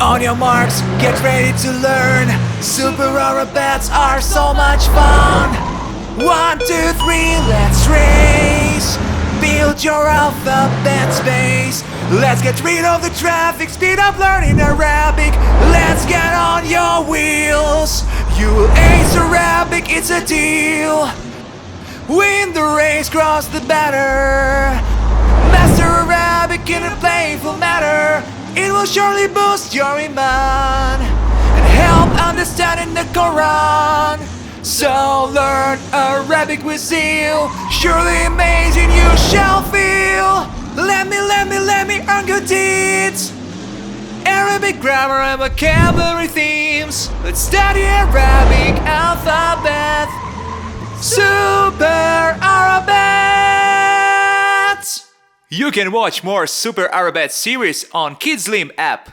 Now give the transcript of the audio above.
On your marks, get ready to learn. Super Arabets are so much fun. 1, 2, 3, let's race. Build your alphabet space. Let's get rid of the traffic, speed up learning Arabic. Let's get on your wheels. You will ace Arabic, it's a deal. Win the race, cross the banner. Master Arabic in a playful manner. It will surely boost your iman and help understanding the Quran. So learn Arabic with zeal. Surely amazing you shall feel. Let me earn good deeds. Arabic grammar and vocabulary themes. Let's study Arabic alphabet. Super Arabets! You can watch more Super Arabets series on Kidzlim app.